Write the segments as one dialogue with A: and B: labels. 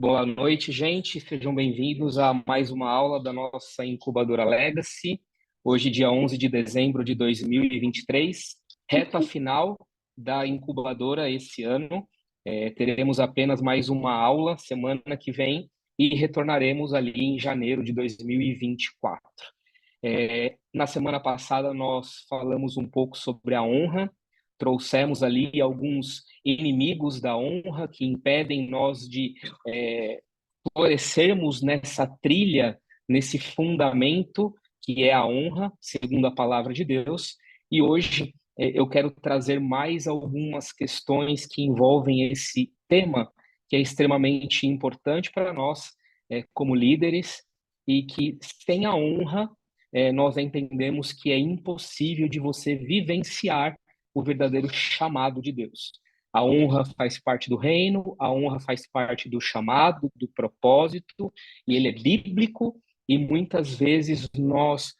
A: Boa noite, gente. Sejam bem-vindos a mais uma aula da nossa incubadora Legacy. Hoje, dia 11 de dezembro de 2023, reta final da incubadora esse ano. Teremos apenas mais uma aula semana que vem e retornaremos ali em janeiro de 2024. Na semana passada, nós falamos um pouco sobre a honra, trouxemos ali alguns inimigos da honra que impedem nós de florescermos nessa trilha, nesse fundamento que é a honra, segundo a palavra de Deus. E hoje eu quero trazer mais algumas questões que envolvem esse tema, que é extremamente importante para nós, como líderes, e que sem a honra, nós entendemos que é impossível de você vivenciar o verdadeiro chamado de Deus. A honra faz parte do reino, a honra faz parte do chamado, do propósito, e ele é bíblico, e muitas vezes nós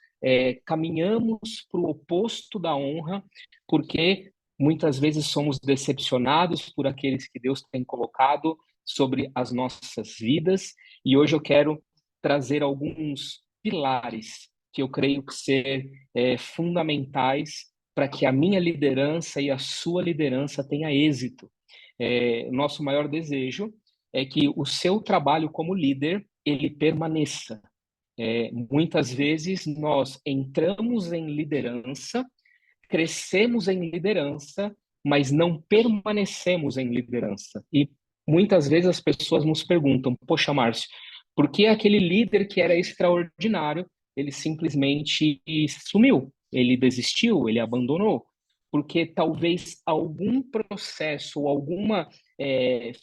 A: caminhamos para o oposto da honra, porque muitas vezes somos decepcionados por aqueles que Deus tem colocado sobre as nossas vidas, e hoje eu quero trazer alguns pilares que eu creio que ser fundamentais para que a minha liderança e a sua liderança tenha êxito. Nosso maior desejo é que o seu trabalho como líder ele permaneça. Muitas vezes nós entramos em liderança, crescemos em liderança, mas não permanecemos em liderança. E muitas vezes as pessoas nos perguntam: poxa, Márcio, por que aquele líder que era extraordinário, ele simplesmente sumiu? Ele desistiu, ele abandonou? Porque talvez algum processo ou alguma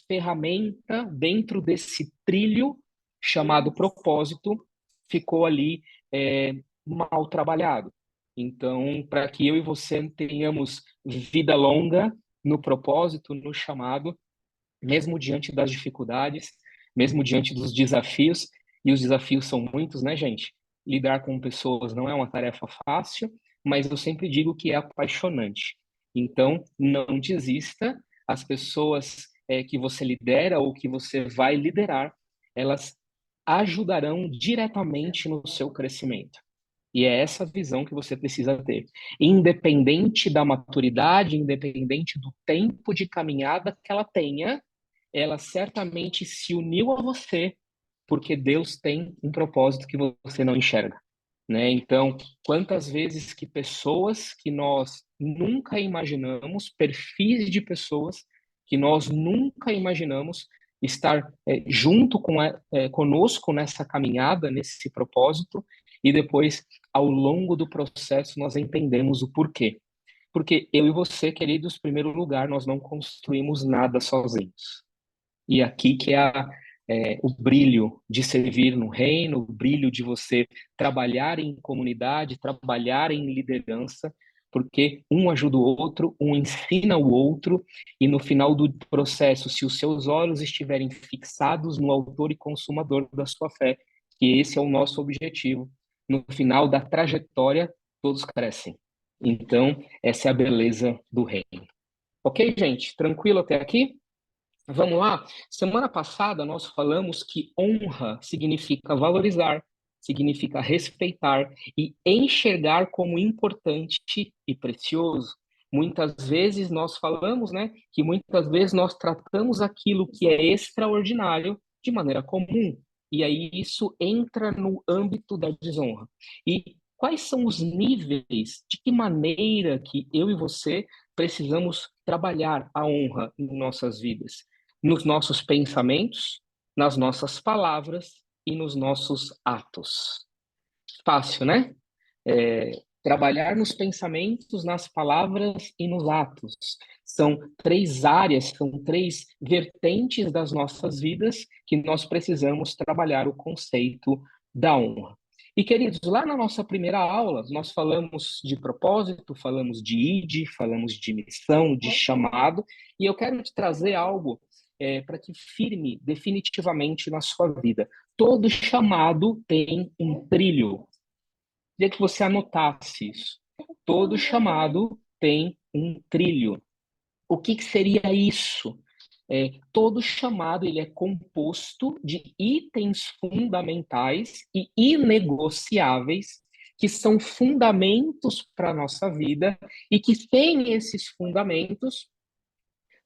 A: ferramenta dentro desse trilho chamado propósito ficou ali mal trabalhado. Então, para que eu e você tenhamos vida longa no propósito, no chamado, mesmo diante das dificuldades, mesmo diante dos desafios, e os desafios são muitos, né, gente? Lidar com pessoas não é uma tarefa fácil, mas eu sempre digo que é apaixonante. Então, não desista. As pessoas que você lidera ou que você vai liderar, elas ajudarão diretamente no seu crescimento. E é essa visão que você precisa ter. Independente da maturidade, independente do tempo de caminhada que ela tenha, ela certamente se uniu a você porque Deus tem um propósito que você não enxerga, né? Então, quantas vezes que pessoas que nós nunca imaginamos, perfis de pessoas que nós nunca imaginamos estar junto conosco nessa caminhada, nesse propósito, e depois, ao longo do processo, nós entendemos o porquê. Porque eu e você, queridos, em primeiro lugar, nós não construímos nada sozinhos. E aqui que o brilho de servir no reino, o brilho de você trabalhar em comunidade, trabalhar em liderança, porque um ajuda o outro, um ensina o outro, e no final do processo, se os seus olhos estiverem fixados no autor e consumador da sua fé, que esse é o nosso objetivo, no final da trajetória, todos crescem. Então, essa é a beleza do reino. Ok, gente? Tranquilo até aqui? Vamos lá? Semana passada nós falamos que honra significa valorizar, significa respeitar e enxergar como importante e precioso. Muitas vezes nós falamos, né, que muitas vezes nós tratamos aquilo que é extraordinário de maneira comum. E aí isso entra no âmbito da desonra. E quais são os níveis, de que maneira que eu e você precisamos trabalhar a honra em nossas vidas? Nos nossos pensamentos, nas nossas palavras e nos nossos atos. Fácil, né? Trabalhar nos pensamentos, nas palavras e nos atos. São três áreas, são três vertentes das nossas vidas que nós precisamos trabalhar o conceito da honra. E, queridos, lá na nossa primeira aula, nós falamos de propósito, falamos de ID, falamos de missão, de chamado, e eu quero te trazer algo para que firme definitivamente na sua vida. Todo chamado tem um trilho. Queria que você anotasse isso. Todo chamado tem um trilho. O que seria isso? Todo chamado ele é composto de itens fundamentais e inegociáveis, que são fundamentos para a nossa vida, e que sem esses fundamentos,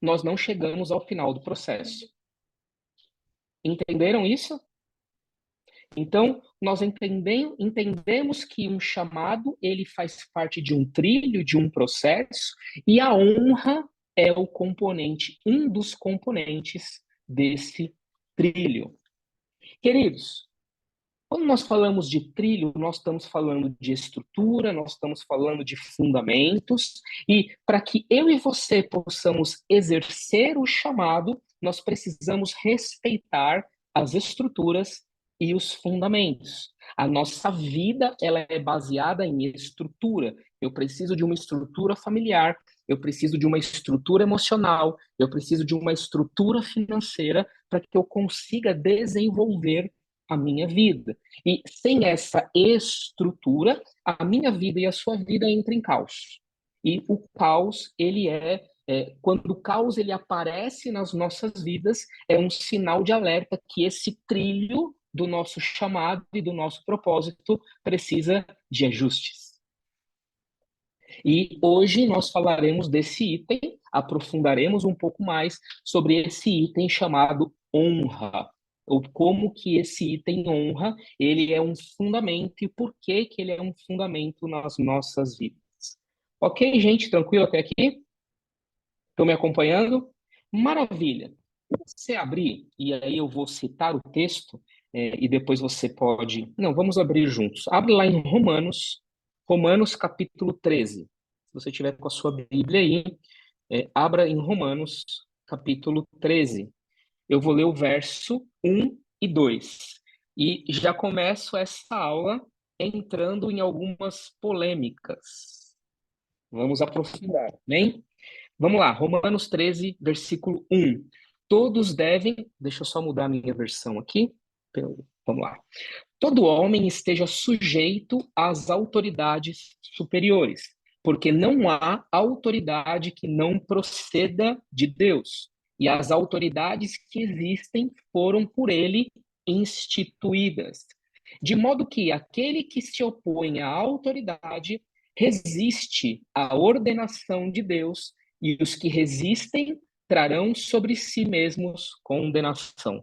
A: nós não chegamos ao final do processo. Entenderam isso? Então, nós entendemos que um chamado, ele faz parte de um trilho, de um processo, e a honra é o componente, um dos componentes desse trilho. Queridos, quando nós falamos de trilho, nós estamos falando de estrutura, nós estamos falando de fundamentos, e para que eu e você possamos exercer o chamado, nós precisamos respeitar as estruturas e os fundamentos. A nossa vida, ela é baseada em estrutura. Eu preciso de uma estrutura familiar, eu preciso de uma estrutura emocional, eu preciso de uma estrutura financeira para que eu consiga desenvolver a minha vida. E sem essa estrutura, a minha vida e a sua vida entram em caos. E o caos, ele quando o caos ele aparece nas nossas vidas, é um sinal de alerta que esse trilho do nosso chamado e do nosso propósito precisa de ajustes. E hoje nós falaremos desse item, aprofundaremos um pouco mais sobre esse item chamado honra, ou como que esse item honra, ele é um fundamento e por que que ele é um fundamento nas nossas vidas. Ok, gente? Tranquilo até aqui? Estão me acompanhando? Maravilha. Você abrir, e aí eu vou citar o texto, e depois você pode... Não, vamos abrir juntos. Abre lá em Romanos, Romanos capítulo 13. Se você tiver com a sua Bíblia aí, abra em Romanos capítulo 13. Eu vou ler o verso 1 e 2. E já começo essa aula entrando em algumas polêmicas. Vamos aprofundar, bem? Vamos lá, Romanos 13, versículo 1. Todos devem, deixa eu só mudar a minha versão aqui. Vamos lá. Todo homem esteja sujeito às autoridades superiores, porque não há autoridade que não proceda de Deus. E as autoridades que existem foram por ele instituídas. De modo que aquele que se opõe à autoridade resiste à ordenação de Deus, e os que resistem trarão sobre si mesmos condenação.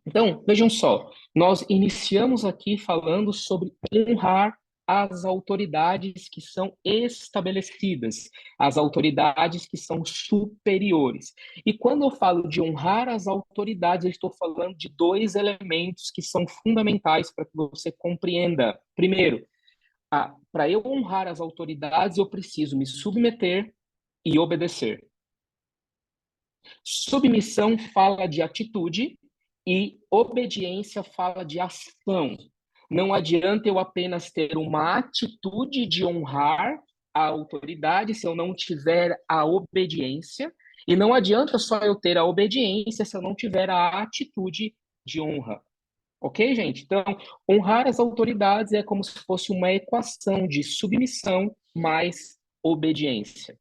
A: Então, vejam só, nós iniciamos aqui falando sobre honrar as autoridades que são estabelecidas, as autoridades que são superiores. E quando eu falo de honrar as autoridades, eu estou falando de dois elementos que são fundamentais para que você compreenda. Primeiro, para eu honrar as autoridades, eu preciso me submeter e obedecer. Submissão fala de atitude e obediência fala de ação. Não adianta eu apenas ter uma atitude de honrar a autoridade se eu não tiver a obediência, e não adianta só eu ter a obediência se eu não tiver a atitude de honra. Ok, gente? Então, honrar as autoridades é como se fosse uma equação de submissão mais obediência.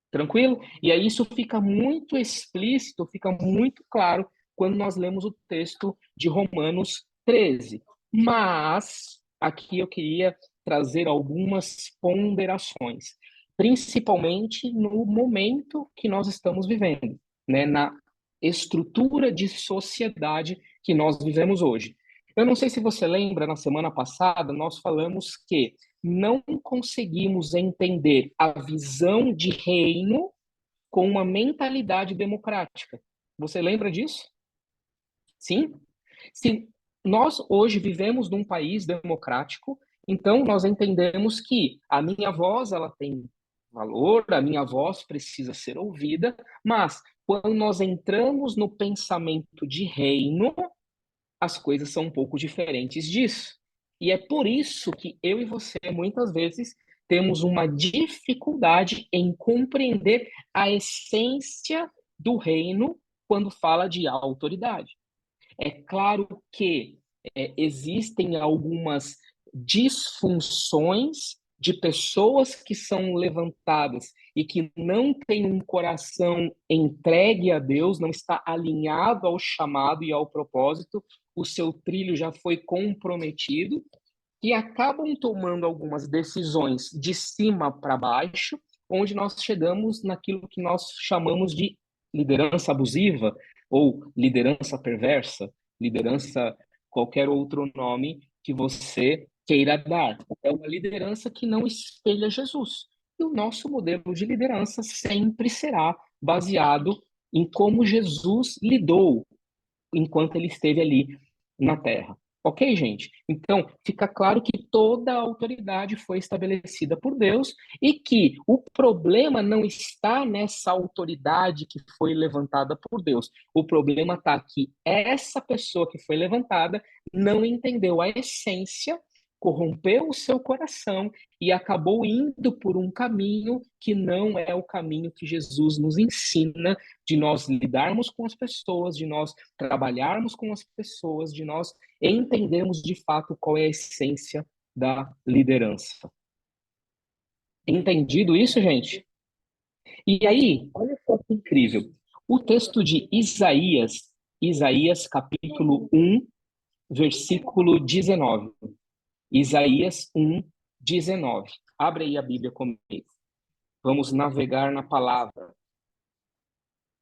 A: Tranquilo? E aí isso fica muito explícito, fica muito claro quando nós lemos o texto de Romanos 13. Mas aqui eu queria trazer algumas ponderações, principalmente no momento que nós estamos vivendo, né? Na estrutura de sociedade que nós vivemos hoje. Eu não sei se você lembra, na semana passada, nós falamos que não conseguimos entender a visão de reino com uma mentalidade democrática. Você lembra disso? Sim? Se nós hoje vivemos num país democrático, então nós entendemos que a minha voz ela tem valor, a minha voz precisa ser ouvida, mas quando nós entramos no pensamento de reino, as coisas são um pouco diferentes disso. E é por isso que eu e você, muitas vezes, temos uma dificuldade em compreender a essência do reino quando fala de autoridade. É claro que existem algumas disfunções de pessoas que são levantadas e que não tem um coração entregue a Deus, não está alinhado ao chamado e ao propósito, o seu trilho já foi comprometido, e acabam tomando algumas decisões de cima para baixo, onde nós chegamos naquilo que nós chamamos de liderança abusiva ou liderança perversa, liderança, qualquer outro nome que você queira dar. É uma liderança que não espelha Jesus. E o nosso modelo de liderança sempre será baseado em como Jesus lidou enquanto ele esteve ali na Terra. Ok, gente? Então, fica claro que toda a autoridade foi estabelecida por Deus e que o problema não está nessa autoridade que foi levantada por Deus. O problema está que essa pessoa que foi levantada não entendeu a essência, corrompeu o seu coração e acabou indo por um caminho que não é o caminho que Jesus nos ensina de nós lidarmos com as pessoas, de nós trabalharmos com as pessoas, de nós entendermos de fato qual é a essência da liderança. Entendido isso, gente? E aí, olha só que incrível. O texto de Isaías, Isaías capítulo 1, versículo 19. Isaías 1, 19. Abre aí a Bíblia comigo. Vamos navegar na palavra.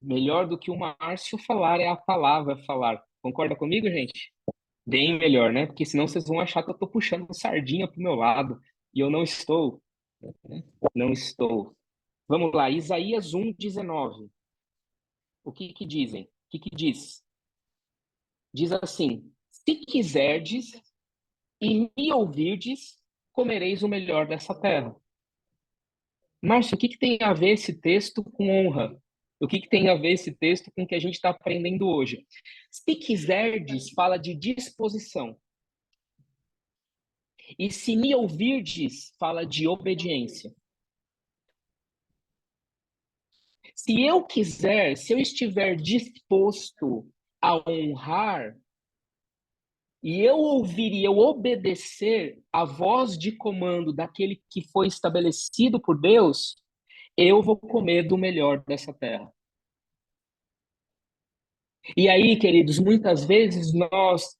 A: Melhor do que o Márcio falar é a palavra falar. Concorda comigo, gente? Bem melhor, né? Porque senão vocês vão achar que eu estou puxando sardinha pro meu lado. E eu não estou. Não estou. Vamos lá, Isaías 1, 19. O que que dizem? O que que diz? Diz assim: se quiserdes e me ouvirdes, comereis o melhor dessa terra. Márcio, o que que tem a ver esse texto com honra? O que que tem a ver esse texto com o que a gente está aprendendo hoje? Se quiserdes, fala de disposição. E se me ouvirdes, fala de obediência. Se eu quiser, se eu estiver disposto a honrar, e eu ouvir e eu obedecer a voz de comando daquele que foi estabelecido por Deus, eu vou comer do melhor dessa terra. E aí, queridos, muitas vezes nós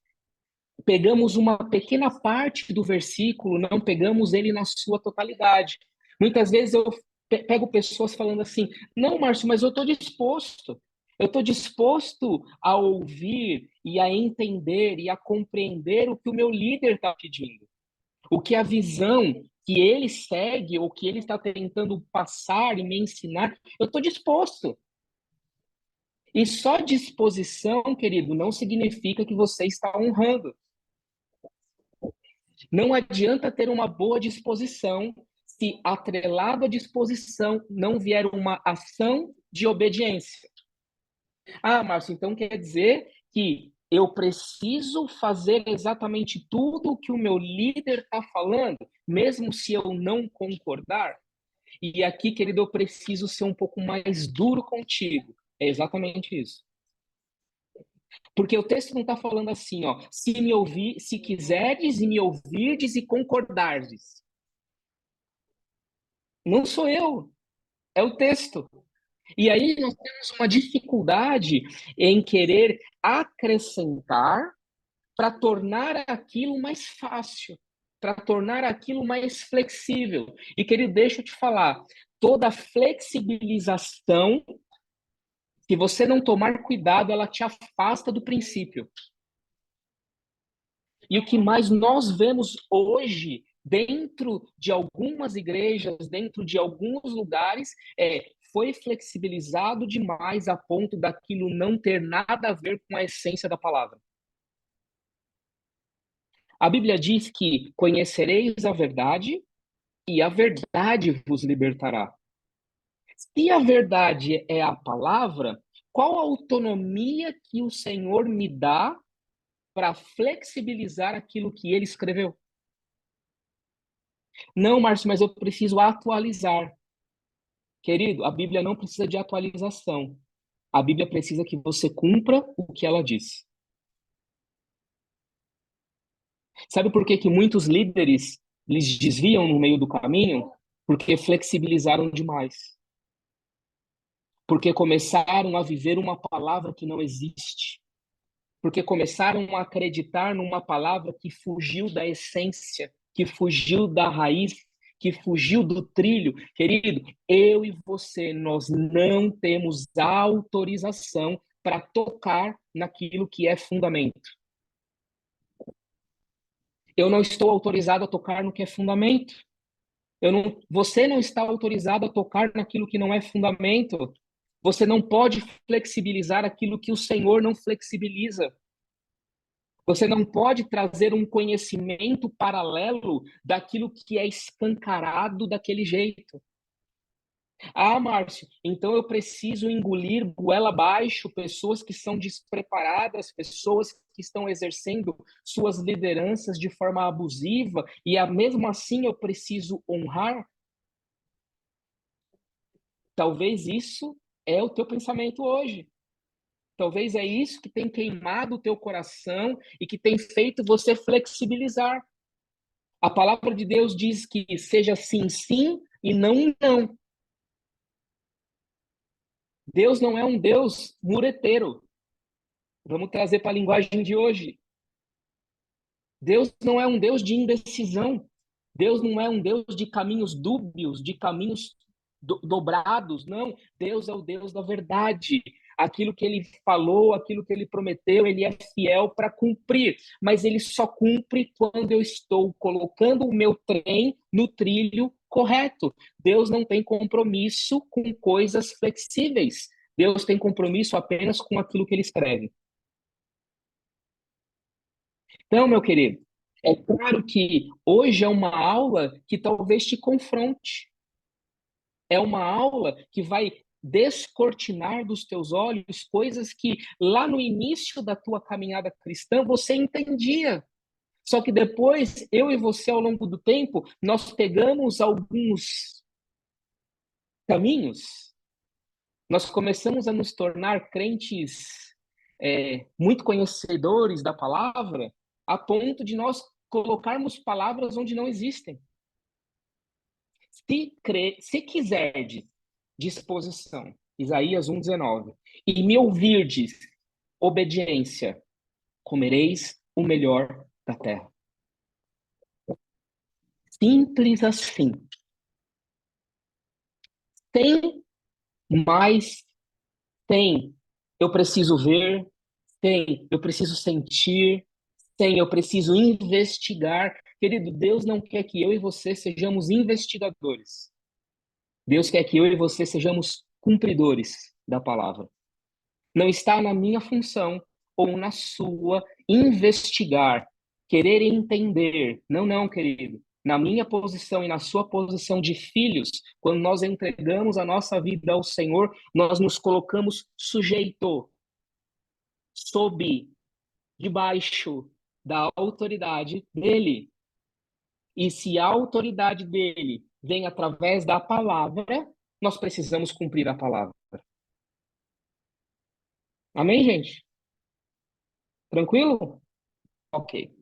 A: pegamos uma pequena parte do versículo, não pegamos ele na sua totalidade. Muitas vezes eu pego pessoas falando assim: não, Márcio, mas eu estou disposto. Eu estou disposto a ouvir e a entender e a compreender o que o meu líder está pedindo, o que a visão que ele segue ou que ele está tentando passar e me ensinar. Eu estou disposto. E só disposição, querido, não significa que você está honrando. Não adianta ter uma boa disposição se atrelado à disposição não vier uma ação de obediência. Ah, Márcio, então quer dizer que eu preciso fazer exatamente tudo o que o meu líder está falando, mesmo se eu não concordar? E aqui, querido, eu preciso ser um pouco mais duro contigo. É exatamente isso. Porque o texto não está falando assim, ó, se me ouvir, se quiserdes e me ouvirdes e concordardes. Não sou eu, é o texto. E aí nós temos uma dificuldade em querer acrescentar para tornar aquilo mais fácil, para tornar aquilo mais flexível. E querido, deixa eu te falar, toda flexibilização, se você não tomar cuidado, ela te afasta do princípio. E o que mais nós vemos hoje dentro de algumas igrejas, dentro de alguns lugares, foi flexibilizado demais a ponto daquilo não ter nada a ver com a essência da palavra. A Bíblia diz que conhecereis a verdade e a verdade vos libertará. Se a verdade é a palavra, qual a autonomia que o Senhor me dá para flexibilizar aquilo que ele escreveu? Não, Márcio, mas eu preciso atualizar. Querido, a Bíblia não precisa de atualização. A Bíblia precisa que você cumpra o que ela diz. Sabe por que que muitos líderes eles desviam no meio do caminho? Porque flexibilizaram demais. porque começaram a viver uma palavra que não existe, porque começaram a acreditar numa palavra que fugiu da essência, que fugiu da raiz, que fugiu do trilho. Querido, eu e você, nós não temos autorização para tocar naquilo que é fundamento. Eu não estou autorizado a tocar no que é fundamento. Você não está autorizado a tocar naquilo que não é fundamento. Você não pode flexibilizar aquilo que o Senhor não flexibiliza. Você não pode trazer um conhecimento paralelo daquilo que é escancarado daquele jeito. Ah, Márcio, então eu preciso engolir goela abaixo pessoas que são despreparadas, pessoas que estão exercendo suas lideranças de forma abusiva, e mesmo assim eu preciso honrar? Talvez isso é o teu pensamento hoje. Talvez é isso que tem queimado o teu coração e que tem feito você flexibilizar. A palavra de Deus diz que seja sim, sim e não, não. Deus não é um Deus mureteiro. Vamos trazer para a linguagem de hoje. Deus não é um Deus de indecisão. Deus não é um Deus de caminhos dúbios, de caminhos dobrados. Não. Deus é o Deus da verdade. Aquilo que ele falou, aquilo que ele prometeu, ele é fiel para cumprir. Mas ele só cumpre quando eu estou colocando o meu trem no trilho correto. Deus não tem compromisso com coisas flexíveis. Deus tem compromisso apenas com aquilo que ele escreve. Então, meu querido, é claro que hoje é uma aula que talvez te confronte. É uma aula que vai descortinar dos teus olhos coisas que lá no início da tua caminhada cristã você entendia. Só que depois, eu e você, ao longo do tempo, nós pegamos alguns caminhos, nós começamos a nos tornar crentes muito conhecedores da palavra, a ponto de nós colocarmos palavras onde não existem. Se quiserdes disposição, Isaías 1,19, e me ouvirdes obediência, comereis o melhor da terra. Simples assim. Tem mais, tem. Eu preciso ver, tem. Eu preciso sentir, tem. Eu preciso investigar. Querido, Deus não quer que eu e você sejamos investigadores. Deus quer que eu e você sejamos cumpridores da palavra. Não está na minha função ou na sua investigar, querer entender. Não, não, querido. Na minha posição e na sua posição de filhos, quando nós entregamos a nossa vida ao Senhor, nós nos colocamos sujeito, sob, debaixo da autoridade dele. E se a autoridade dele vem através da palavra, nós precisamos cumprir a palavra. Amém, gente? Tranquilo? Ok.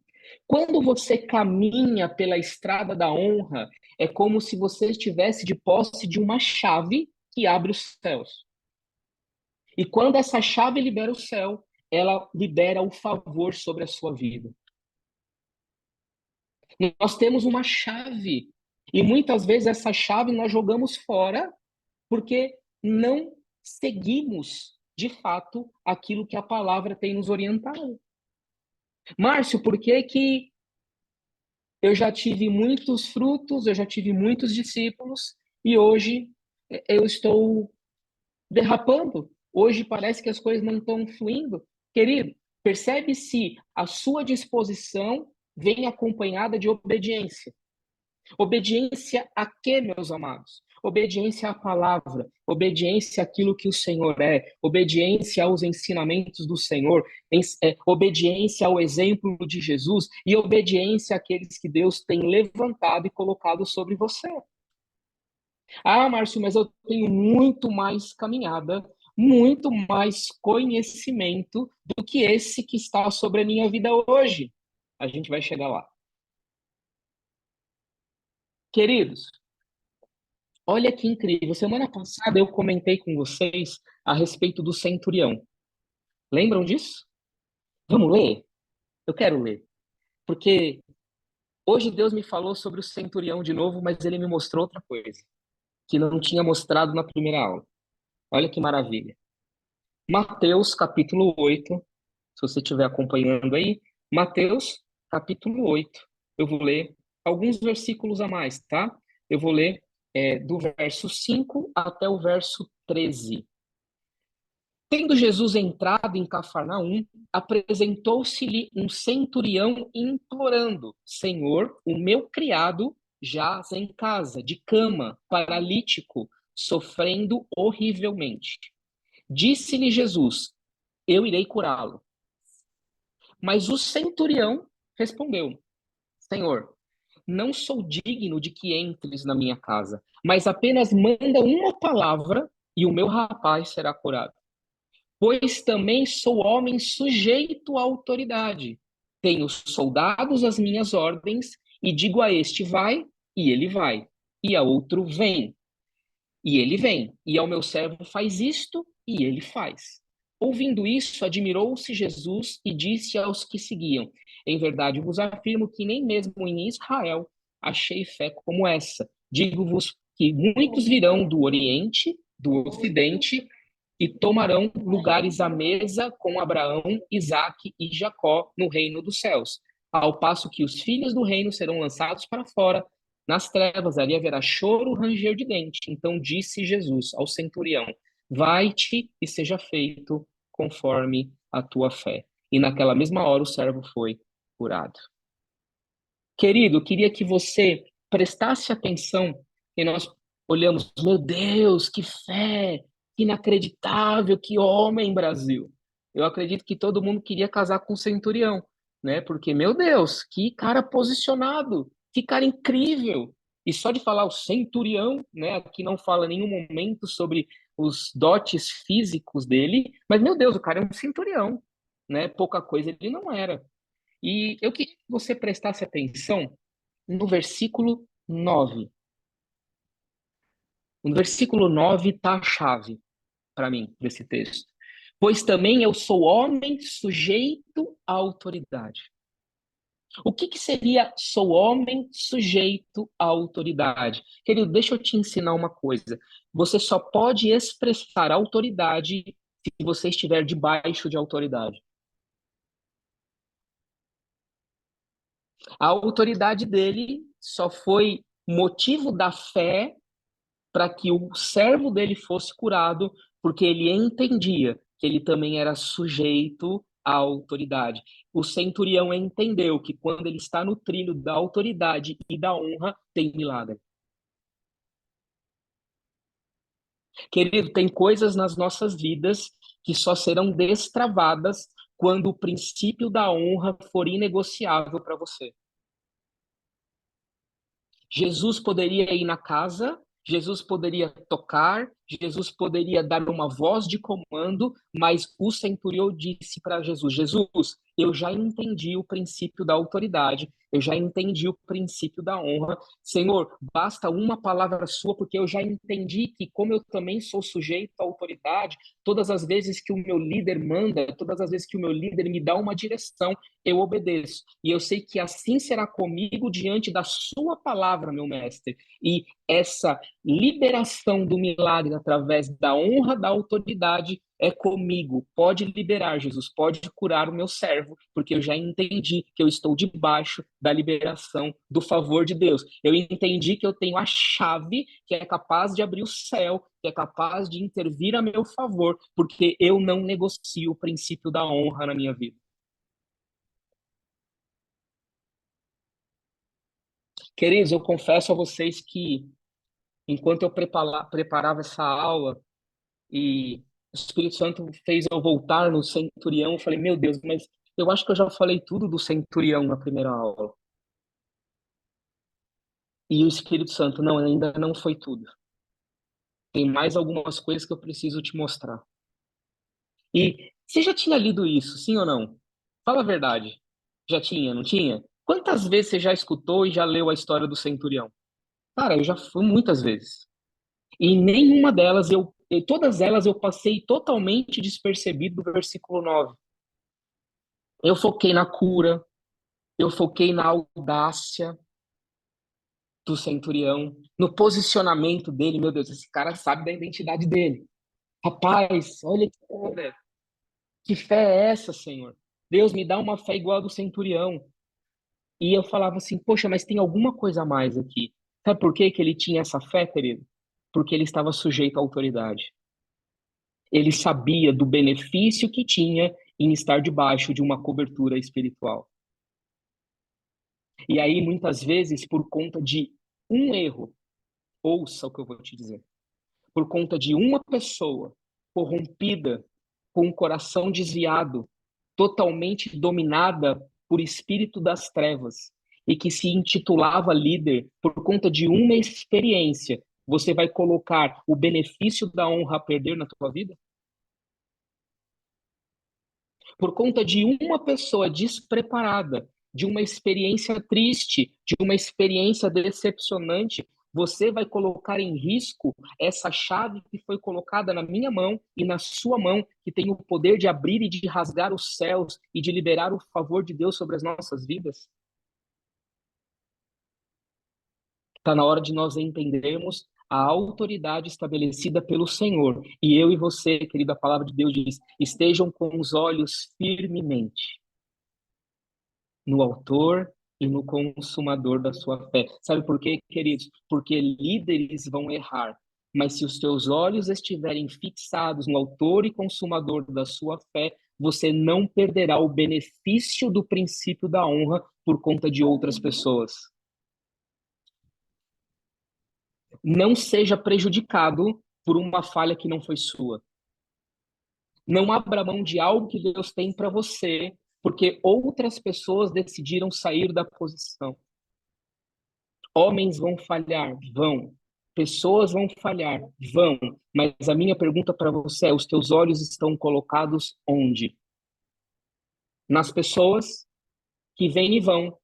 A: Quando você caminha pela estrada da honra, é como se você estivesse de posse de uma chave que abre os céus. E quando essa chave libera o céu, ela libera o favor sobre a sua vida. Nós temos uma chave. E muitas vezes essa chave nós jogamos fora porque não seguimos, de fato, aquilo que a palavra tem nos orientado. Márcio, por que que eu já tive muitos frutos, eu já tive muitos discípulos e hoje eu estou derrapando? Hoje parece que as coisas não estão fluindo. Querido, percebe se a sua disposição vem acompanhada de obediência. Obediência a quê, meus amados? Obediência à palavra, obediência àquilo que o Senhor é, obediência aos ensinamentos do Senhor, obediência ao exemplo de Jesus e obediência àqueles que Deus tem levantado e colocado sobre você. Ah, Márcio, mas eu tenho muito mais caminhada, muito mais conhecimento do que esse que está sobre a minha vida hoje. A gente vai chegar lá. Queridos, Olha que incrível. Semana passada eu comentei com vocês a respeito do centurião. Lembram disso? Vamos ler? Eu quero ler. Porque hoje Deus me falou sobre o centurião de novo, mas ele me mostrou outra coisa, que não tinha mostrado na primeira aula. Olha que maravilha. Mateus capítulo 8. Se você estiver acompanhando aí, Mateus capítulo 8. Eu vou ler alguns versículos a mais, tá? Eu vou ler do verso 5 até o verso 13. Tendo Jesus entrado em Cafarnaum, apresentou-se-lhe um centurião implorando: Senhor, o meu criado jaz em casa, de cama, paralítico, sofrendo horrivelmente. Disse-lhe Jesus: Eu irei curá-lo. Mas o centurião respondeu: Senhor, não sou digno de que entres na minha casa, mas apenas manda uma palavra e o meu rapaz será curado. Pois também sou homem sujeito à autoridade. Tenho soldados às minhas ordens, e digo a este vai, e ele vai, e a outro vem, e ele vem, e ao meu servo faz isto, e ele faz. Ouvindo isso, admirou-se Jesus e disse aos que seguiam: Em verdade vos afirmo que nem mesmo em Israel achei fé como essa. Digo-vos que muitos virão do Oriente, do Ocidente, e tomarão lugares à mesa com Abraão, Isaque e Jacó no reino dos céus. Ao passo que os filhos do reino serão lançados para fora, nas trevas ali haverá choro, ranger de dente. Então disse Jesus ao centurião: Vai-te e seja feito conforme a tua fé. E naquela mesma hora o servo foi curado. Querido, queria que você prestasse atenção e nós olhamos, meu Deus, que fé, que inacreditável, que homem, Brasil. Eu acredito que todo mundo queria casar com o centurião, né? Porque, meu Deus, que cara posicionado, que cara incrível. E só de falar o centurião, né? Aqui não fala em nenhum momento sobre os dotes físicos dele, mas, meu Deus, o cara é um centurião, né? Pouca coisa ele não era. E eu queria que você prestasse atenção no versículo 9. No versículo 9 está a chave para mim desse texto. Pois também eu sou homem sujeito à autoridade. O que seria sou homem sujeito à autoridade? Querido, deixa eu te ensinar uma coisa. Você só pode expressar autoridade se você estiver debaixo de autoridade. A autoridade dele só foi motivo da fé para que o servo dele fosse curado, porque ele entendia que ele também era sujeito à autoridade. O centurião entendeu que quando ele está no trilho da autoridade e da honra, tem milagre. Querido, tem coisas nas nossas vidas que só serão destravadas quando o princípio da honra for inegociável para você. Jesus poderia ir na casa, Jesus poderia tocar, Jesus poderia dar uma voz de comando, mas o centurião disse para Jesus: Jesus, eu já entendi o princípio da autoridade, eu já entendi o princípio da honra. Senhor, basta uma palavra sua, porque eu já entendi que, como eu também sou sujeito à autoridade, todas as vezes que o meu líder manda, todas as vezes que o meu líder me dá uma direção, eu obedeço. E eu sei que assim será comigo diante da sua palavra, meu mestre. E essa liberação do milagre através da honra da autoridade é comigo. Pode liberar, Jesus, pode curar o meu servo, porque eu já entendi que eu estou debaixo da liberação do favor de Deus. Eu entendi que eu tenho a chave que é capaz de abrir o céu, que é capaz de intervir a meu favor, porque eu não negocio o princípio da honra na minha vida. Queridos, eu confesso a vocês que enquanto eu preparava essa aula e o Espírito Santo fez eu voltar no centurião, eu falei, meu Deus, mas eu acho que eu já falei tudo do centurião na primeira aula. E o Espírito Santo, não, ainda não foi tudo. Tem mais algumas coisas que eu preciso te mostrar. E você já tinha lido isso, sim ou não? Fala a verdade. Já tinha, não tinha? Quantas vezes você já escutou e já leu a história do centurião? Cara, eu já fui muitas vezes. E nenhuma delas, todas elas eu passei totalmente despercebido do versículo 9. Eu foquei na cura, eu foquei na audácia do centurião, no posicionamento dele. Meu Deus, esse cara sabe da identidade dele. Rapaz, olha que fé é essa, Senhor? Deus, me dá uma fé igual a do centurião. E eu falava assim, poxa, mas tem alguma coisa a mais aqui. Sabe por que que ele tinha essa fé, querido? Porque ele estava sujeito à autoridade. Ele sabia do benefício que tinha em estar debaixo de uma cobertura espiritual. E aí, muitas vezes, por conta de um erro, ouça o que eu vou te dizer, por conta de uma pessoa corrompida, com o coração desviado, totalmente dominada por espírito das trevas, e que se intitulava líder por conta de uma experiência, você vai colocar o benefício da honra a perder na tua vida? Por conta de uma pessoa despreparada, de uma experiência triste, de uma experiência decepcionante, você vai colocar em risco essa chave que foi colocada na minha mão e na sua mão, que tem o poder de abrir e de rasgar os céus e de liberar o favor de Deus sobre as nossas vidas? Está na hora de nós entendermos a autoridade estabelecida pelo Senhor. E eu e você, querida, a palavra de Deus diz: estejam com os olhos firmemente no autor e no consumador da sua fé. Sabe por quê, queridos? Porque líderes vão errar. Mas se os teus olhos estiverem fixados no autor e consumador da sua fé, você não perderá o benefício do princípio da honra por conta de outras pessoas. Não seja prejudicado por uma falha que não foi sua. Não abra mão de algo que Deus tem para você, porque outras pessoas decidiram sair da posição. Homens vão falhar, vão. Pessoas vão falhar, vão. Mas a minha pergunta para você é: os teus olhos estão colocados onde? Nas pessoas que vêm e vão.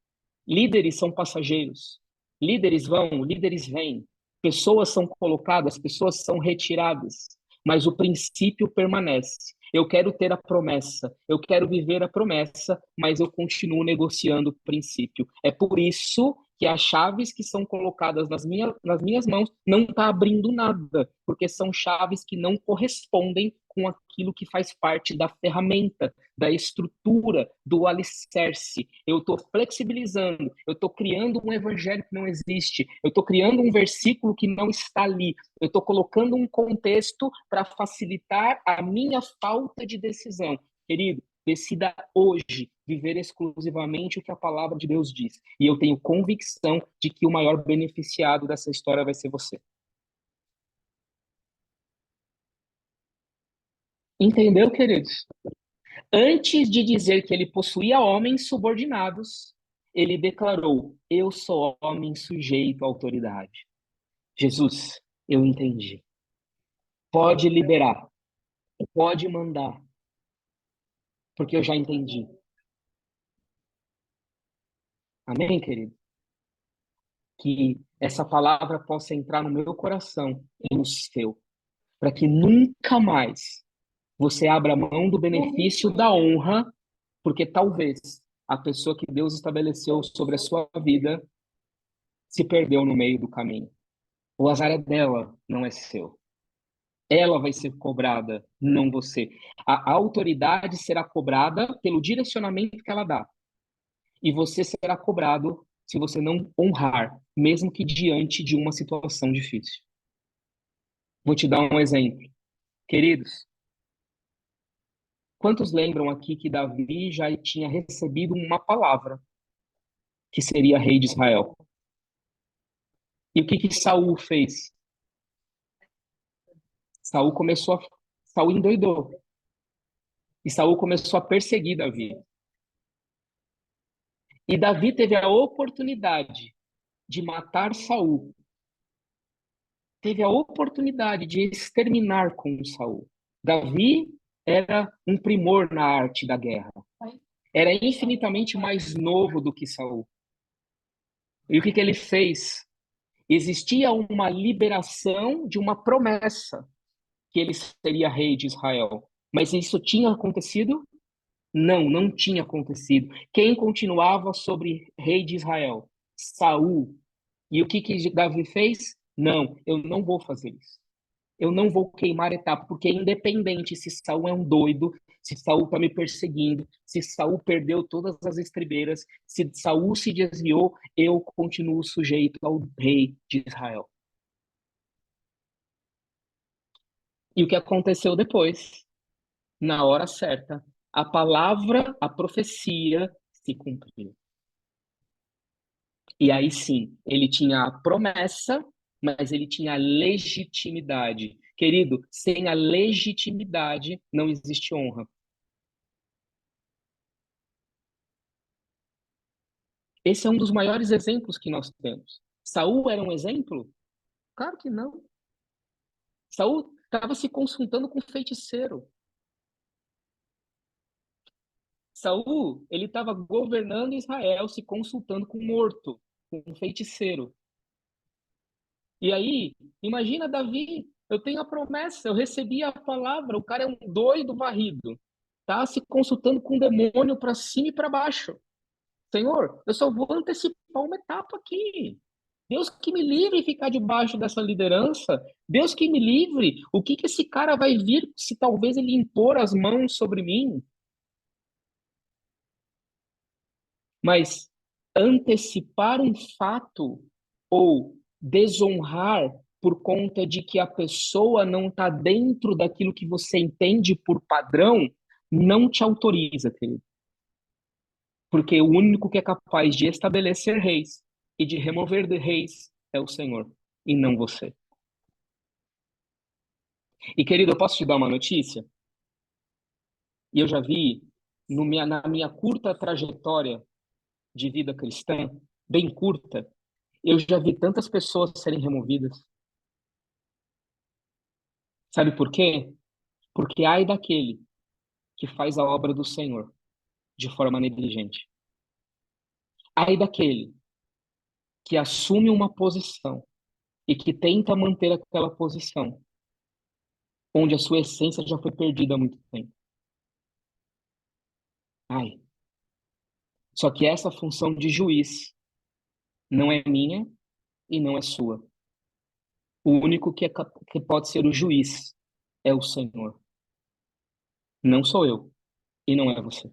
A: Líderes são passageiros. Líderes vão, líderes vêm. Pessoas são colocadas, pessoas são retiradas. Mas o princípio permanece. Eu quero ter a promessa, eu quero viver a promessa, mas eu continuo negociando o princípio. É por isso que as chaves que são colocadas nas minhas mãos não está abrindo nada, porque são chaves que não correspondem com aquilo que faz parte da ferramenta, da estrutura, do alicerce. Eu estou flexibilizando, eu estou criando um evangelho que não existe, eu estou criando um versículo que não está ali, eu estou colocando um contexto para facilitar a minha falta de decisão. Querido, decida hoje viver exclusivamente o que a palavra de Deus diz. E eu tenho convicção de que o maior beneficiado dessa história vai ser você. Entendeu, queridos? Antes de dizer que ele possuía homens subordinados, ele declarou: eu sou homem sujeito à autoridade. Jesus, eu entendi. Pode liberar, pode mandar, porque eu já entendi. Amém, querido? Que essa palavra possa entrar no meu coração e no seu, para que nunca mais você abra mão do benefício da honra, porque talvez a pessoa que Deus estabeleceu sobre a sua vida se perdeu no meio do caminho. O azar é dela, não é seu. Ela vai ser cobrada, não você. A autoridade será cobrada pelo direcionamento que ela dá. E você será cobrado se você não honrar, mesmo que diante de uma situação difícil. Vou te dar um exemplo. Queridos, quantos lembram aqui que Davi já tinha recebido uma palavra que seria rei de Israel? E o que que Saul fez? Saul começou a Saul endoidou. E Saul começou a perseguir Davi. E Davi teve a oportunidade de matar Saul. Teve a oportunidade de exterminar com Saul. Davi era um primor na arte da guerra. Era infinitamente mais novo do que Saul. E o que que ele fez? Existia uma liberação de uma promessa que ele seria rei de Israel. Mas isso tinha acontecido? Não, não tinha acontecido. Quem continuava sobre rei de Israel? Saul. E o que que Davi fez? Não, eu não vou fazer isso. Eu não vou queimar etapa, porque independente se Saul é um doido, se Saul está me perseguindo, se Saul perdeu todas as estribeiras, se Saul se desviou, eu continuo sujeito ao rei de Israel. E o que aconteceu depois? Na hora certa, a palavra, a profecia se cumpriu. E aí sim, ele tinha a promessa, mas ele tinha a legitimidade. Querido, sem a legitimidade não existe honra. Esse é um dos maiores exemplos que nós temos. Saul era um exemplo? Claro que não. Saul estava se consultando com um feiticeiro. Saul, ele estava governando Israel, se consultando com um morto, com um feiticeiro. E aí, imagina Davi, eu tenho a promessa, eu recebi a palavra, o cara é um doido varrido, tá se consultando com o demônio para cima e para baixo. Senhor, eu só vou antecipar uma etapa aqui. Deus que me livre de ficar debaixo dessa liderança. Deus que me livre. O que que esse cara vai vir se talvez ele impor as mãos sobre mim? Mas antecipar um fato ou desonrar por conta de que a pessoa não está dentro daquilo que você entende por padrão, não te autoriza, querido. Porque o único que é capaz de estabelecer reis e de remover de reis é o Senhor, e não você. E, querido, eu posso te dar uma notícia? E eu já vi na minha curta trajetória de vida cristã, bem curta, eu já vi tantas pessoas serem removidas. Sabe por quê? Porque ai daquele que faz a obra do Senhor de forma negligente. Ai daquele que assume uma posição e que tenta manter aquela posição, onde a sua essência já foi perdida há muito tempo. Ai. Só que essa função de juiz não é minha e não é sua. O único que pode ser o juiz é o Senhor. Não sou eu e não é você.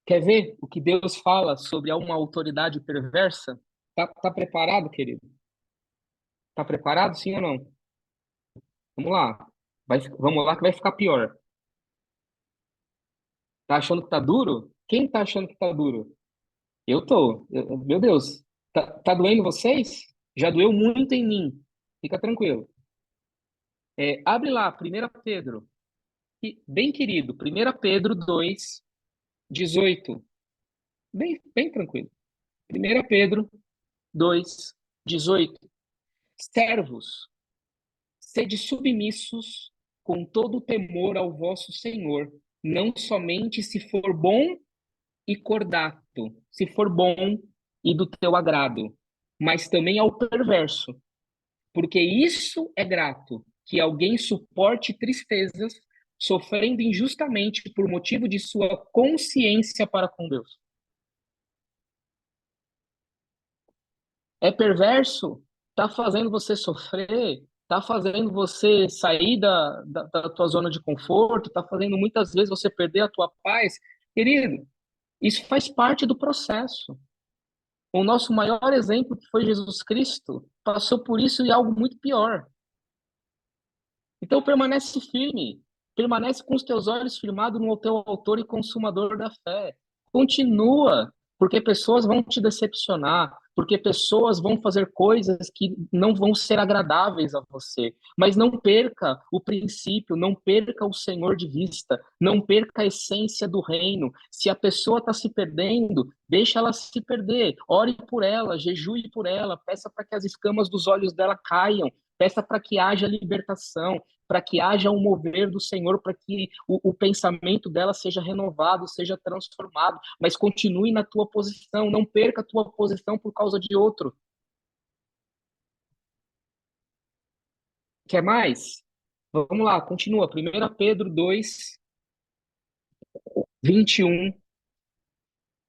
A: Quer ver o que Deus fala sobre uma autoridade perversa? Tá preparado, querido? Tá preparado, sim ou não? Vamos lá. Vamos lá que vai ficar pior. Tá achando que tá duro? Quem tá achando que tá duro? Eu tô. Meu Deus. Tá doendo vocês? Já doeu muito em mim. Fica tranquilo. Abre lá, 1 Pedro. Bem querido, 1 Pedro 2:18. Bem tranquilo. 1 Pedro 2:18. Servos, sede submissos com todo temor ao vosso Senhor, não somente se for bom e cordato, se for bom e do teu agrado, mas também ao perverso, porque isso é grato, que alguém suporte tristezas, sofrendo injustamente por motivo de sua consciência para com Deus. É perverso, tá fazendo você sofrer, tá fazendo você sair da tua zona de conforto, tá fazendo muitas vezes você perder a tua paz. Querido, isso faz parte do processo. O nosso maior exemplo, que foi Jesus Cristo, passou por isso e algo muito pior. Então permanece firme, permanece com os teus olhos firmados no teu autor e consumador da fé. Continua, porque pessoas vão te decepcionar, porque pessoas vão fazer coisas que não vão ser agradáveis a você. Mas não perca o princípio, não perca o Senhor de vista, não perca a essência do reino. Se a pessoa está se perdendo, deixa ela se perder. Ore por ela, jejue por ela, peça para que as escamas dos olhos dela caiam, peça para que haja libertação, para que haja um mover do Senhor, para que o pensamento dela seja renovado, seja transformado, mas continue na tua posição, não perca a tua posição por causa de outro. Quer mais? Vamos lá, continua. 1 Pedro 2, 21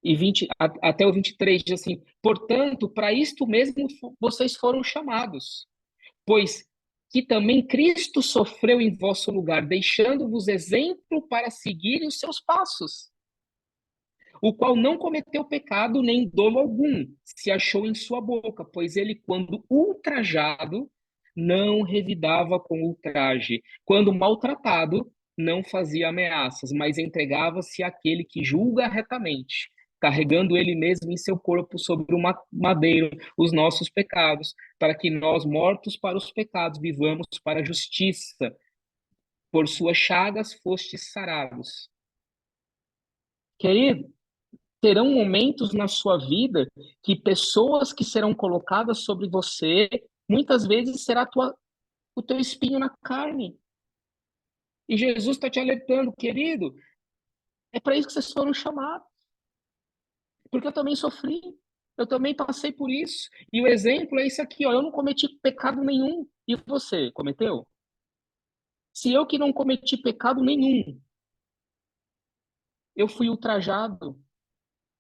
A: e 20, até o 23, diz assim: portanto, para isto mesmo vocês foram chamados, pois que também Cristo sofreu em vosso lugar, deixando-vos exemplo para seguirem os seus passos, o qual não cometeu pecado nem dolo algum se achou em sua boca, pois ele, quando ultrajado, não revidava com ultraje, quando maltratado, não fazia ameaças, mas entregava-se àquele que julga retamente, carregando ele mesmo em seu corpo sobre o madeiro os nossos pecados, para que nós, mortos para os pecados, vivamos para a justiça. Por suas chagas fostes sarados. Querido, terão momentos na sua vida que pessoas que serão colocadas sobre você, muitas vezes será o teu espinho na carne. E Jesus está te alertando, querido, é para isso que vocês foram chamados. Porque eu também sofri, eu também passei por isso. E o exemplo é isso aqui, ó, eu não cometi pecado nenhum. E você, cometeu? Se eu que não cometi pecado nenhum, eu fui ultrajado,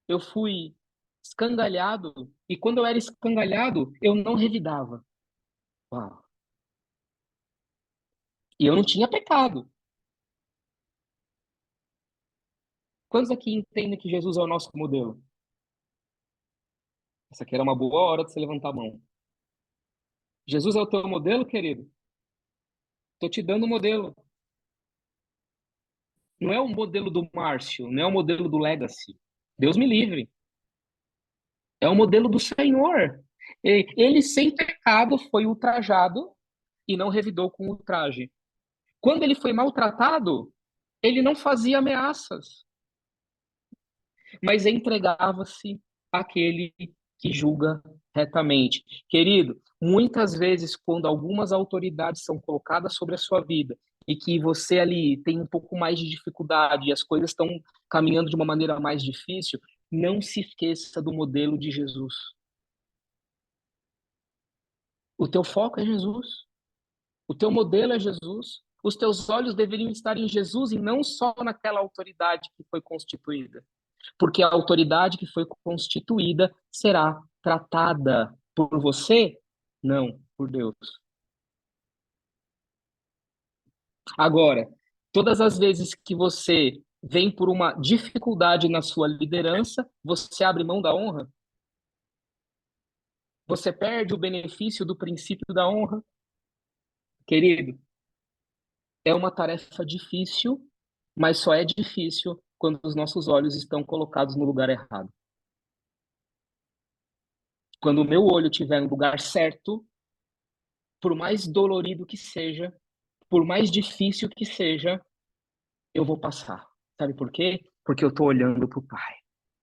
A: eu fui escangalhado, e quando eu era escangalhado, eu não revidava. Uau. E eu não tinha pecado. Quantos aqui entendem que Jesus é o nosso modelo? Essa aqui era uma boa hora de você levantar a mão. Jesus é o teu modelo, querido? Estou te dando o modelo. Não é o modelo do Márcio, não é o modelo do Legacy. Deus me livre. É o modelo do Senhor. Ele, sem pecado, foi ultrajado e não revidou com ultraje. Quando ele foi maltratado, ele não fazia ameaças, mas entregava-se àquele que julga retamente. Querido, muitas vezes, quando algumas autoridades são colocadas sobre a sua vida e que você ali tem um pouco mais de dificuldade e as coisas estão caminhando de uma maneira mais difícil, não se esqueça do modelo de Jesus. O teu foco é Jesus. O teu modelo é Jesus. Os teus olhos deveriam estar em Jesus e não só naquela autoridade que foi constituída. Porque a autoridade que foi constituída será tratada por você? Não, por Deus. Agora, todas as vezes que você vem por uma dificuldade na sua liderança, você abre mão da honra? Você perde o benefício do princípio da honra? Querido, é uma tarefa difícil, mas só é difícil quando os nossos olhos estão colocados no lugar errado. Quando o meu olho estiver no lugar certo, por mais dolorido que seja, por mais difícil que seja, eu vou passar. Sabe por quê? Porque eu estou olhando para o Pai.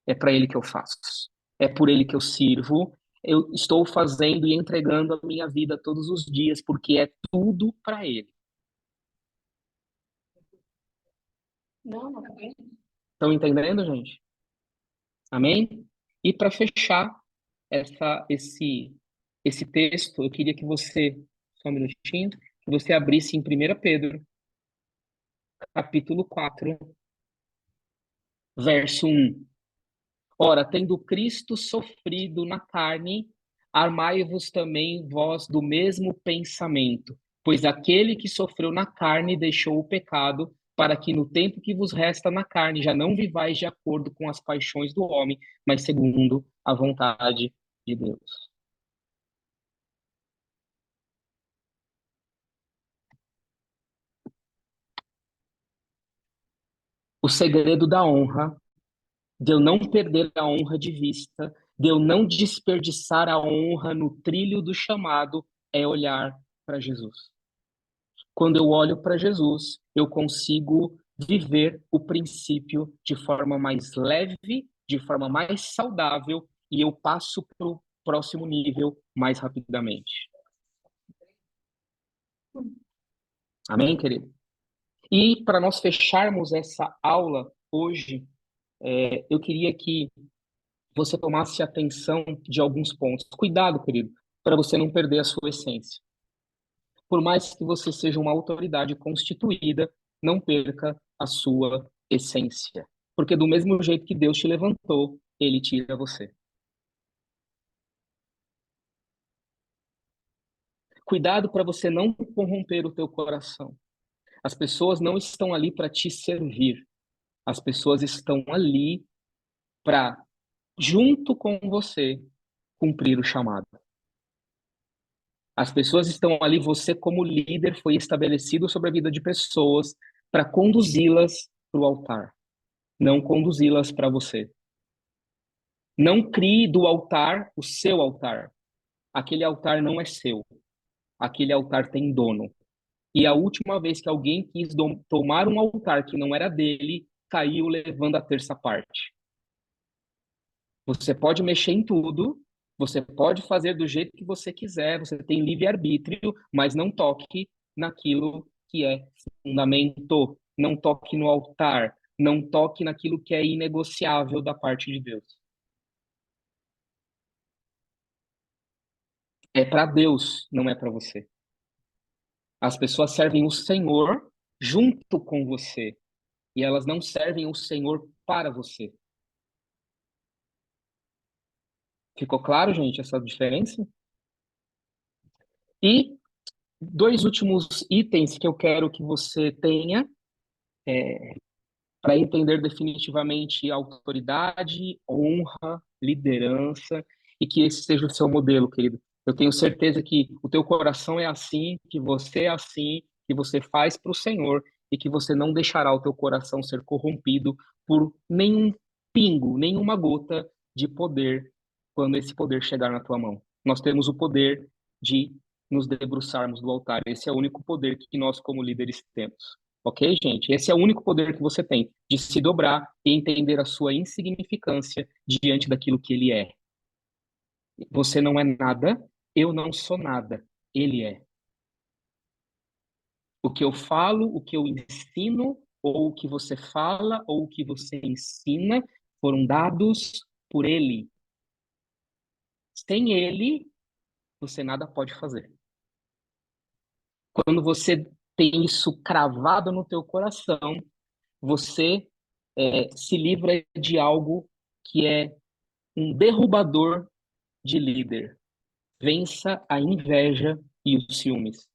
A: É para Ele que eu faço. É por Ele que eu sirvo. Eu estou fazendo e entregando a minha vida todos os dias, porque é tudo para Ele. Não, não. Estão entendendo, gente? Amém? E para fechar esse texto, eu queria que você, só um minutinho, que você abrisse em 1 Pedro, capítulo 4, verso 1. Ora, tendo Cristo sofrido na carne, armai-vos também vós do mesmo pensamento, pois aquele que sofreu na carne deixou o pecado, para que no tempo que vos resta na carne já não vivais de acordo com as paixões do homem, mas segundo a vontade de Deus. O segredo da honra, de eu não perder a honra de vista, de eu não desperdiçar a honra no trilho do chamado, é olhar para Jesus. Quando eu olho para Jesus, eu consigo viver o princípio de forma mais leve, de forma mais saudável, e eu passo para o próximo nível mais rapidamente. Amém, querido? E para nós fecharmos essa aula hoje, eu queria que você tomasse atenção de alguns pontos. Cuidado, querido, para você não perder a sua essência. Por mais que você seja uma autoridade constituída, não perca a sua essência. Porque do mesmo jeito que Deus te levantou, ele tira você. Cuidado para você não corromper o teu coração. As pessoas não estão ali para te servir. As pessoas estão ali para, junto com você, cumprir o chamado. As pessoas estão ali, você como líder foi estabelecido sobre a vida de pessoas para conduzi-las para o altar, não conduzi-las para você. Não crie do altar o seu altar. Aquele altar não é seu. Aquele altar tem dono. E a última vez que alguém quis tomar um altar que não era dele, caiu levando a terça parte. Você pode mexer em tudo, você pode fazer do jeito que você quiser, você tem livre-arbítrio, mas não toque naquilo que é fundamento, não toque no altar, não toque naquilo que é inegociável da parte de Deus. É para Deus, não é para você. As pessoas servem o Senhor junto com você, e elas não servem o Senhor para você. Ficou claro, gente, essa diferença? E dois últimos itens que eu quero que você tenha para entender definitivamente autoridade, honra, liderança, e que esse seja o seu modelo, querido. Eu tenho certeza que o teu coração é assim, que você é assim, que você faz para o Senhor e que você não deixará o teu coração ser corrompido por nenhum pingo, nenhuma gota de poder quando esse poder chegar na tua mão. Nós temos o poder de nos debruçarmos do altar. Esse é o único poder que nós, como líderes, temos. Ok, gente? Esse é o único poder que você tem, de se dobrar e entender a sua insignificância diante daquilo que ele é. Você não é nada, eu não sou nada, ele é. O que eu falo, o que eu ensino, ou o que você fala, ou o que você ensina, foram dados por ele. Sem ele, você nada pode fazer. Quando você tem isso cravado no teu coração, você se livra de algo que é um derrubador de líder. Vença a inveja e os ciúmes.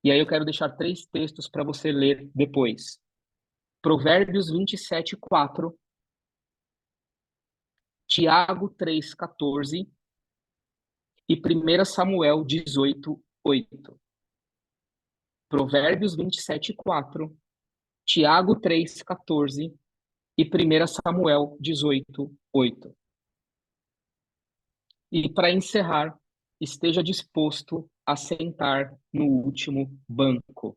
A: E aí eu quero deixar três textos para você ler depois. Provérbios 27:4, Tiago 3:14 e 1 Samuel 18:8. Provérbios 27:4, Tiago 3:14 e 1 Samuel 18:8. E para encerrar, esteja disposto a sentar no último banco.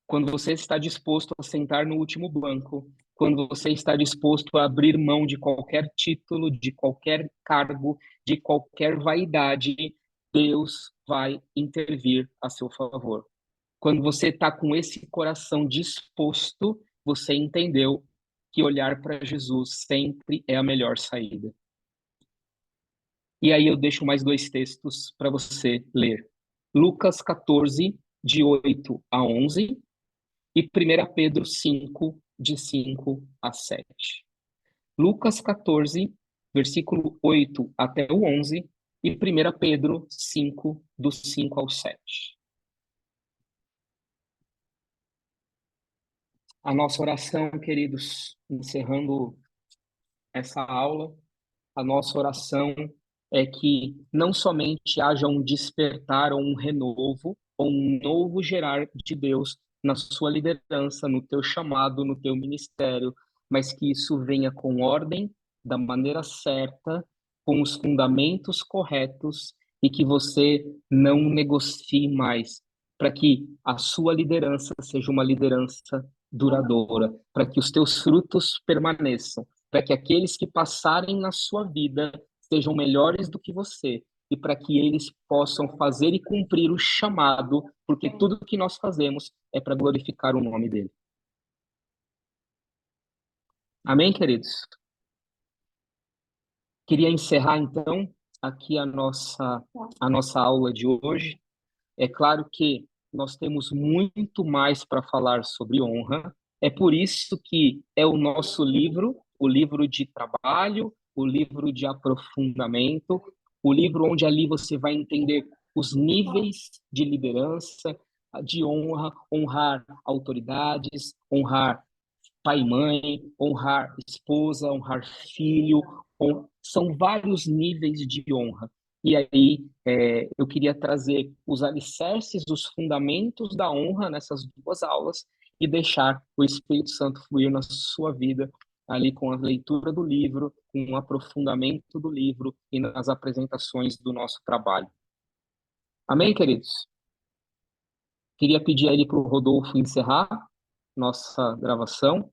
A: Quando você está disposto a sentar no último banco, quando você está disposto a abrir mão de qualquer título, de qualquer cargo, de qualquer vaidade, Deus vai intervir a seu favor. Quando você está com esse coração disposto, você entendeu que olhar para Jesus sempre é a melhor saída. E aí eu deixo mais dois textos para você ler. Lucas 14, de 8 a 11, e 1 Pedro 5, de 5 a 7. Lucas 14, versículo 8 até o 11, e 1 Pedro 5, do 5 ao 7. A nossa oração, queridos, encerrando essa aula, a nossa oração é que não somente haja um despertar ou um renovo, ou um novo gerar de Deus na sua liderança, no teu chamado, no teu ministério, mas que isso venha com ordem, da maneira certa, com os fundamentos corretos e que você não negocie mais, para que a sua liderança seja uma liderança duradoura, para que os teus frutos permaneçam, para que aqueles que passarem na sua vida sejam melhores do que você e para que eles possam fazer e cumprir o chamado, porque tudo que nós fazemos é para glorificar o nome dele. Amém, queridos? Queria encerrar, então, aqui a nossa aula de hoje. É claro que nós temos muito mais para falar sobre honra. É por isso que é o nosso livro, o livro de trabalho, o livro de aprofundamento, o livro onde ali você vai entender os níveis de liderança, de honra, honrar autoridades, honrar pai e mãe, honrar esposa, honrar filho, são vários níveis de honra. E aí, eu queria trazer os alicerces, os fundamentos da honra nessas duas aulas e deixar o Espírito Santo fluir na sua vida, ali com a leitura do livro, com o aprofundamento do livro e nas apresentações do nosso trabalho. Amém, queridos? Queria pedir aí para o Rodolfo encerrar nossa gravação.